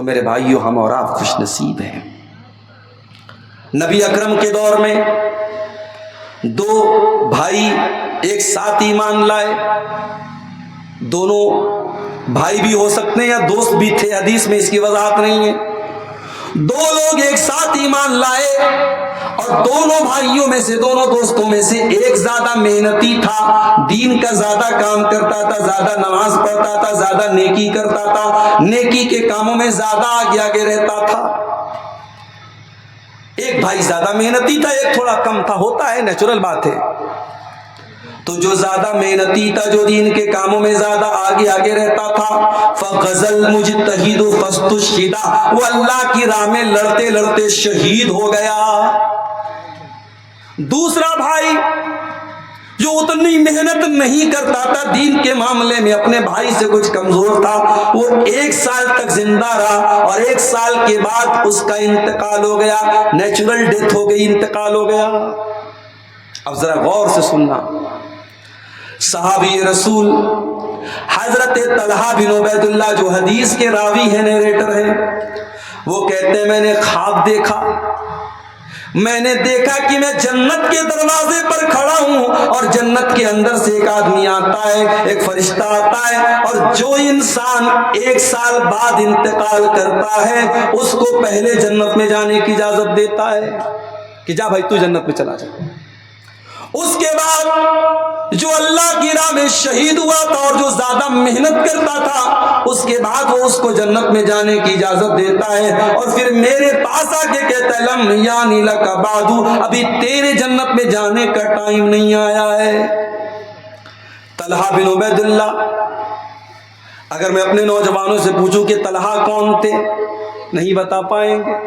تو میرے بھائیو ہم اور آپ خوش نصیب ہیں۔ نبی اکرم کے دور میں دو بھائی ایک ساتھ ایمان لائے، دونوں بھائی بھی ہو سکتے ہیں یا دوست بھی تھے، حدیث میں اس کی وضاحت نہیں ہے۔ دو لوگ ایک ساتھ ایمان لائے اور دونوں بھائیوں میں سے، دونوں دوستوں میں سے ایک زیادہ محنتی تھا، دین کا زیادہ کام کرتا تھا، زیادہ نماز پڑھتا تھا، زیادہ نیکی کرتا تھا، نیکی کے کاموں میں زیادہ آگے آگے رہتا تھا۔ ایک بھائی زیادہ محنتی تھا، ایک تھوڑا کم تھا، ہوتا ہے، نیچرل بات ہے۔ تو جو زیادہ محنتی تھا، جو دین کے کاموں میں زیادہ آگے آگے رہتا تھا، فغزل مجتہد فاستشہد، وہ اللہ کی راہ میں لڑتے لڑتے شہید ہو گیا۔ دوسرا بھائی جو اتنی محنت نہیں کرتا تھا، دین کے معاملے میں اپنے بھائی سے کچھ کمزور تھا، وہ 1 سال تک زندہ رہا اور 1 سال کے بعد اس کا انتقال ہو گیا، نیچرل ڈیتھ ہو گئی، انتقال ہو گیا۔ اب ذرا غور سے سننا، صحابی رسول حضرت طلحہ بن عبید اللہ جو حدیث کے راوی ہیں، نیریٹر ہیں، وہ کہتے ہیں میں نے خواب دیکھا، میں نے دیکھا کہ میں جنت کے دروازے پر کھڑا ہوں اور جنت کے اندر سے ایک آدمی آتا ہے، ایک فرشتہ آتا ہے، اور جو انسان 1 سال بعد انتقال کرتا ہے اس کو پہلے جنت میں جانے کی اجازت دیتا ہے کہ جا بھائی تو جنت میں چلا جا۔ اس کے بعد جو اللہ کی راہ میں شہید ہوا تھا اور جو زیادہ محنت کرتا تھا، اس کے بعد وہ اس کو جنت میں جانے کی اجازت دیتا ہے، اور پھر میرے پاس آ کے کہتا ہے لم یانی لک بعد، ابھی تیرے جنت میں جانے کا ٹائم نہیں آیا ہے۔ طلحہ بن عبید اللہ، اگر میں اپنے نوجوانوں سے پوچھوں کہ طلحہ کون تھے، نہیں بتا پائیں گے۔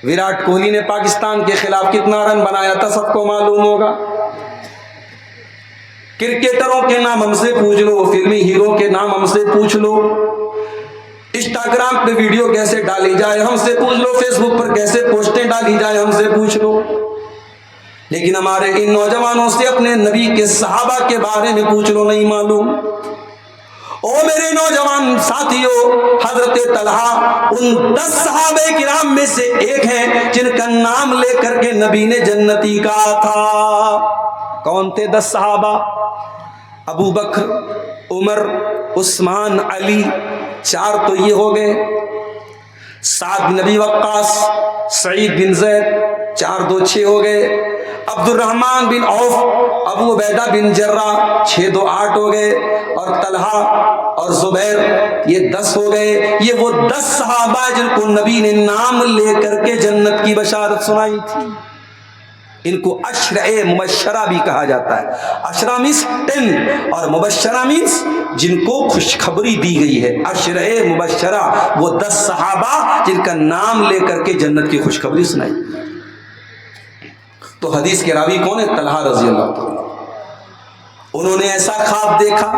وراٹ کوہلی نے پاکستان کے خلاف کتنا رن بنایا تھا سب کو معلوم ہوگا۔ کرکٹروں کے نام ہم سے پوچھ لو، فلمی ہیرو کے نام ہم سے پوچھ لو، انسٹاگرام پہ ویڈیو کیسے ڈالی جائے ہم سے پوچھ لو، فیس بک پر کیسے پوسٹیں ڈالی جائے ہم سے پوچھ لو، لیکن ہمارے ان نوجوانوں سے اپنے نبی کے صحابہ کے بارے میں پوچھ لو، نہیں معلوم۔ او میرے نوجوان ساتھیوں، حضرت طلحہ ان 10 صحابہ کرام میں سے ایک ہیں جن کا نام لے کر کے نبی نے جنتی کہا تھا۔ کون تھے 10 صحابہ؟ ابو بکر، عمر، عثمان، علی، 4 تو یہ ہو گئے، سعد بن نبی وقاص، سعید بن زید، 4 2 6 ہو گئے، عبد الرحمن بن عوف، ابو عبیدہ بن جراح، 6 2 8 ہو گئے، اور طلحہ اور زبیر، یہ 10 ہو گئے۔ یہ وہ 10 صحابہ جن کو نبی نے نام لے کر کے جنت کی بشارت سنائی تھی۔ ان کو عشرہ مبشرہ بھی کہا جاتا ہے۔ عشرہ مینس 10 اور مبشرہ مینس جن کو خوشخبری دی گئی ہے۔ عشرہ مبشرہ وہ 10 صحابہ جن کا نام لے کر کے جنت کی خوشخبری سنائی۔ تو حدیث کے راوی کون ہے؟ طلحہ رضی اللہ عنہ۔ انہوں نے ایسا خواب دیکھا،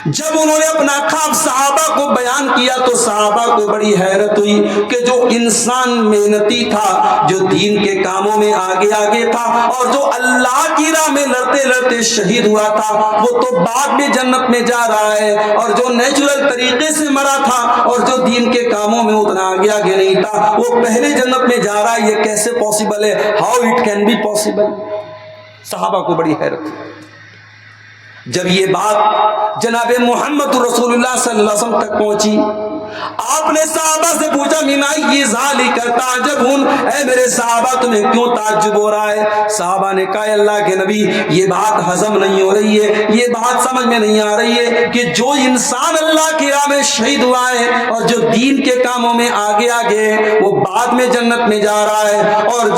جب انہوں نے اپنا خواب صحابہ کو بیان کیا تو صحابہ کو بڑی حیرت ہوئی کہ جو انسان محنتی تھا، جو دین کے کاموں میں آگے آگے تھا اور جو اللہ کی راہ میں لڑتے لڑتے شہید ہوا تھا، وہ تو بعد میں جنت میں جا رہا ہے، اور جو نیچرل طریقے سے مرا تھا اور جو دین کے کاموں میں اتنا آگے آگے نہیں تھا، وہ پہلے جنت میں جا رہا ہے۔ یہ کیسے پاسبل ہے؟ How it can be possible? صحابہ کو بڑی حیرت ہوئی۔ جب یہ بات جناب محمد رسول اللہ صلی اللہ علیہ وسلم تک پہنچی، آپ نے صحابہ سے پوچھا من ای ذالک تعجبون، اے میرے صحابہ تمہیں کیوں تعجب ہو رہا ہے؟ صحابہ نے کہا اللہ کے نبی یہ بات ہضم نہیں ہو رہی ہے، یہ بات سمجھ میں نہیں آ رہی ہے کہ جو انسان اللہ کی راہ میں شہید ہوا ہے اور جو دین کے کاموں میں آگے آگے ہے وہ بعد میں جنت میں جا رہا ہے، اور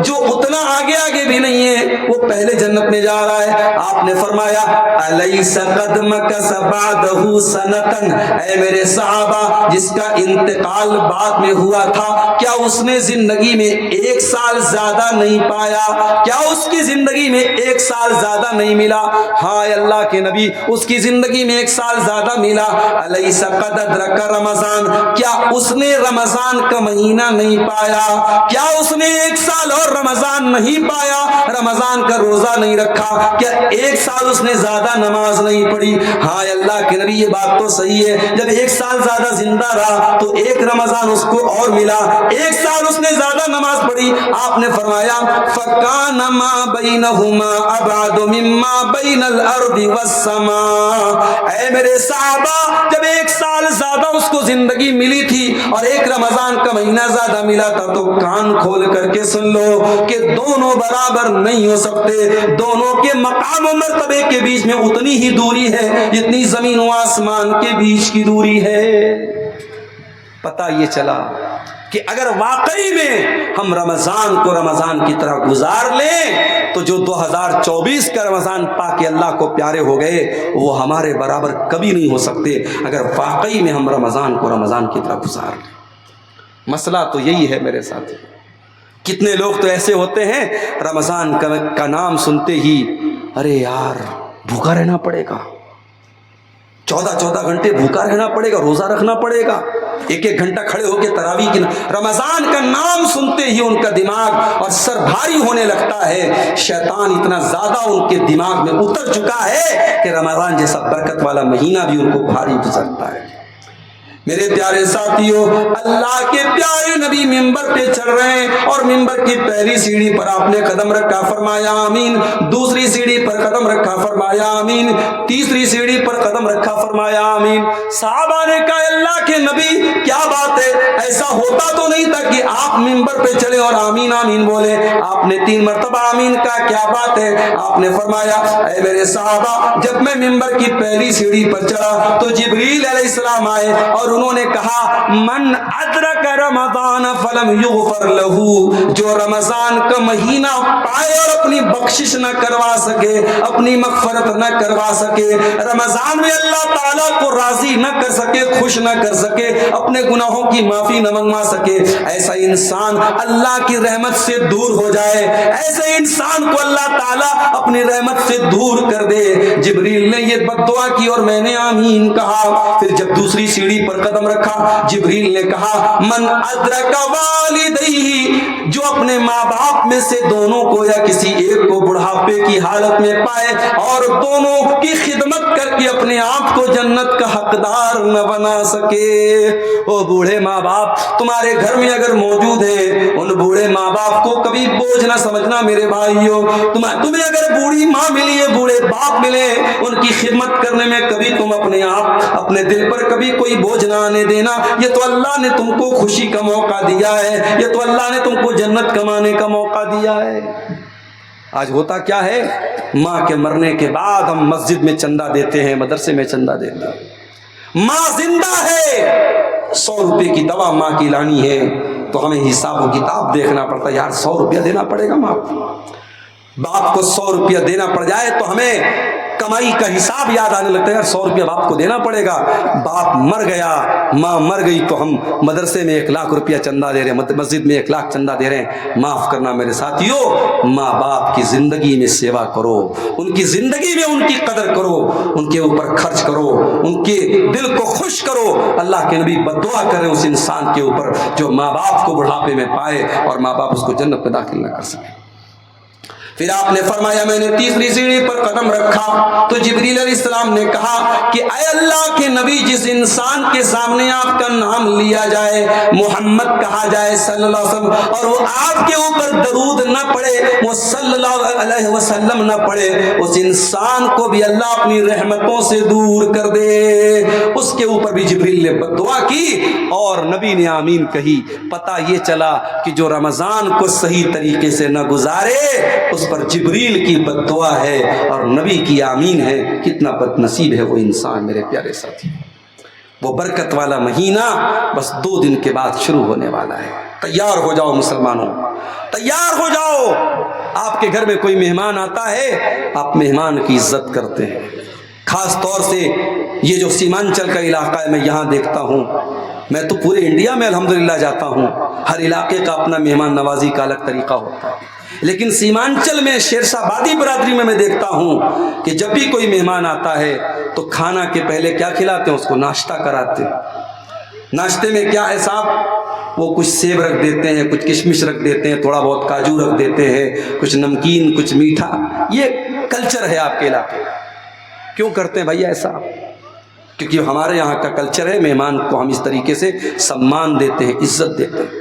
جو اتنا آگے آگے بھی نہیں ہے وہ پہلے جنت میں جا رہا ہے۔ آپ نے فرمایا الیس قد مکث بعدہ سنۃ، اے میرے صحابہ جس کا انتقال بعد میں ہوا تھا، کیا اس نے زندگی میں 1 سال زیادہ نہیں پایا؟ کیا اس کی زندگی میں 1 سال زیادہ نہیں ملا؟ ہاں اللہ کے نبی، اس کی زندگی میں 1 سال زیادہ ملا۔ الیس قد ادرک رمضان، کیا اس نے رمضان کا مہینہ نہیں پایا؟ کیا اس نے 1 سال اور رمضان نہیں پایا؟ رمضان کا روزہ نہیں رکھا؟ کیا 1 سال اس نے زیادہ نماز نہیں پڑھی؟ ہاں اللہ کے نبی یہ بات تو صحیح ہے، جب 1 سال زیادہ زندہ رہا تو ایک رمضان اس کو اور ملا، 1 سال اس نے زیادہ نماز پڑھی۔ آپ نے فرمایا فَكَانَ مَا بَيْنَهُمَا أَبْعَدُ مِمَّا بَيْنَ الْأَرْضِ وَالسَّمَاءِ۔ اے میرے صحابہ، جب 1 سال زیادہ اس کو زندگی ملی تھی اور ایک رمضان کا مہینہ زیادہ ملا تھا، تو کان کھول کر کے سن لو کہ دونوں برابر نہیں ہو سکتے، دونوں کے مقام و مرتبے کے بیچ میں اتنی ہی دوری ہے جتنی زمین و آسمان کے بیچ کی دوری ہے۔ پتہ یہ چلا کہ اگر واقعی میں ہم رمضان کو رمضان کی طرح گزار لیں تو جو 2024 کا رمضان پا کے اللہ کو پیارے ہو گئے وہ ہمارے برابر کبھی نہیں ہو سکتے، اگر واقعی میں ہم رمضان کو رمضان کی طرح گزار لیں۔ مسئلہ تو یہی ہے میرے ساتھی۔ کتنے لوگ تو ایسے ہوتے ہیں رمضان کا نام سنتے ہی ارے یار بھوکا رہنا پڑے گا، 14 گھنٹے بھوکا رہنا پڑے گا، روزہ رکھنا پڑے گا، 1 گھنٹہ کھڑے ہو کے تراویح کی۔ رمضان کا نام سنتے ہی ان کا دماغ اور سر بھاری ہونے لگتا ہے۔ شیطان اتنا زیادہ ان کے دماغ میں اتر چکا ہے کہ رمضان جیسا برکت والا مہینہ بھی ان کو بھاری گزرتا ہے۔ میرے پیارے ساتھیوں، اللہ کے پیارے نبی ممبر پہ چڑھ رہے ہیں اور ممبر کی پہلی سیڑھی پر آپ نے قدم رکھا، فرمایا آمین، دوسری سیڑھی پر قدم رکھا، فرمایا آمین، تیسری سیڑھی پر قدم رکھا، فرمایا آمین۔ صحابہ نے کہا اللہ کے نبی کیا بات ہے، ایسا ہوتا تو نہیں تھا کہ آپ ممبر پہ چلے اور آمین آمین بولے، آپ نے 3 مرتبہ آمین کہا، کیا بات ہے؟ آپ نے فرمایا اے میرے صحابہ، جب میں ممبر کی پہلی سیڑھی پر چڑھا تو جبریل علیہ السلام آئے اور انہوں نے کہا من ادرک رمضان فلم یغفر لہ، جو رمضان کا مہینہ پائے اور اپنی بخشش نہ کروا سکے، اپنی مغفرت نہ کروا سکے، رمضان میں اللہ تعالیٰ کو راضی نہ کر سکے، خوش نہ کر سکے، اپنے گناہوں کی معافی نہ منگوا سکے، ایسا انسان اللہ کی رحمت سے دور ہو جائے، ایسے انسان کو اللہ تعالیٰ اپنی رحمت سے دور کر دے۔ جبریل نے یہ بد دعا کی اور میں نے آمین کہا۔ پھر جب دوسری سیڑھی پر قدم رکھا، جبریل نے کہا من ادرک والدیہ، جو اپنے ماں باپ میں سے دونوں کو یا کسی ایک کو بڑھاپے کی حالت میں پائے اور دونوں کی خدمت کر کے اپنے آپ کو جنت کا حقدار نہ بنا سکے۔ وہ بوڑھے ماں باپ تمہارے گھر میں اگر موجود ہیں، ان بوڑھے ماں باپ کو کبھی بوجھ نہ سمجھنا میرے بھائیوں۔ تمہیں اگر بوڑھی ماں ملی ہے، بوڑھے باپ ملے، ان کی خدمت کرنے میں کبھی تم اپنے آپ اپنے دل پر کبھی کوئی بوجھ نہ آنے دینا، یہ تو اللہ نے تم کو خوشی کا موقع دیا ہے، یہ تو اللہ نے تم کو جنت کمانے کا موقع دیا ہے۔ آج ہوتا کیا ہے، ماں کے مرنے کے بعد ہم مسجد میں چندہ دیتے ہیں، مدرسے میں چندہ دیتے ہیں، ماں زندہ ہے، 100 روپے کی دوا ماں کی لانی ہے تو ہمیں حساب و کتاب دیکھنا پڑتا ہے، یار 100 روپیہ دینا پڑے گا ماں کو۔ باپ کو 100 روپیہ دینا پڑ جائے تو ہمیں کمائی کا حساب یاد آنے لگتا ہے، یار 100 روپیہ باپ کو دینا پڑے گا۔ باپ مر گیا، ماں مر گئی تو ہم مدرسے میں 1 لاکھ روپیہ چندہ دے رہے ہیں، مسجد میں 1 لاکھ چندہ دے رہے ہیں۔ معاف کرنا میرے ساتھیوں، ماں باپ کی زندگی میں سیوا کرو، ان کی زندگی میں ان کی قدر کرو، ان کے اوپر خرچ کرو، ان کے دل کو خوش کرو۔ اللہ کے نبی بد دعا کر رہے ہیں اس انسان کے اوپر جو ماں باپ کو بڑھاپے میں پائے اور ماں باپ اس کو جنت میں داخل نہ کر سکے۔ پھر آپ نے فرمایا میں نے تیسری سیڑھی پر قدم رکھا تو جبریل علیہ السلام نے کہا کہ اے اللہ کے نبی، جس انسان کے سامنے آپ کا نام لیا جائے، محمد کہا جائے صلی اللہ علیہ وسلم، اور وہ آپ کے اوپر درود نہ پڑھے، وہ صلی اللہ علیہ وسلم نہ پڑھے، اس انسان کو بھی اللہ اپنی رحمتوں سے دور کر دے۔ اس کے اوپر بھی جبریل نے بد دعا کی اور نبی نے آمین کہی۔ پتہ یہ چلا کہ جو رمضان کو صحیح طریقے سے نہ گزارے اس پر جبریل کی بد دعا ہے اور نبی کی آمین ہے۔ کتنا بد نصیب ہے وہ انسان میرے پیارے ساتھی۔ وہ برکت والا مہینہ بس 2 دن کے بعد شروع ہونے والا ہے۔ تیار ہو جاؤ مسلمانوں، تیار ہو جاؤ۔ آپ کے گھر میں کوئی مہمان آتا ہے، آپ مہمان کی عزت کرتے ہیں۔ خاص طور سے یہ جو سیمانچل کا علاقہ ہے، میں یہاں دیکھتا ہوں، میں تو پورے انڈیا میں الحمدللہ جاتا ہوں، ہر علاقے کا اپنا مہمان نوازی کا الگ طریقہ ہوتا ہے، لیکن سیمانچل میں شیرشاہ آبادی برادری میں دیکھتا ہوں کہ جب بھی کوئی مہمان آتا ہے تو کھانا کے پہلے کیا کھلاتے ہیں؟ اس کو ناشتہ کراتے ہیں۔ ناشتے میں کیا ہے صاحب؟ وہ کچھ سیب رکھ دیتے ہیں، کچھ کشمش رکھ دیتے ہیں، تھوڑا بہت کاجو رکھ دیتے ہیں، کچھ نمکین، کچھ میٹھا۔ یہ کلچر ہے آپ کے علاقے کا۔ کیوں کرتے ہیں بھائی ایسا؟ کیونکہ ہمارے یہاں کا کلچر ہے مہمان کو ہم اس طریقے سے سمان دیتے ہیں، عزت دیتے ہیں۔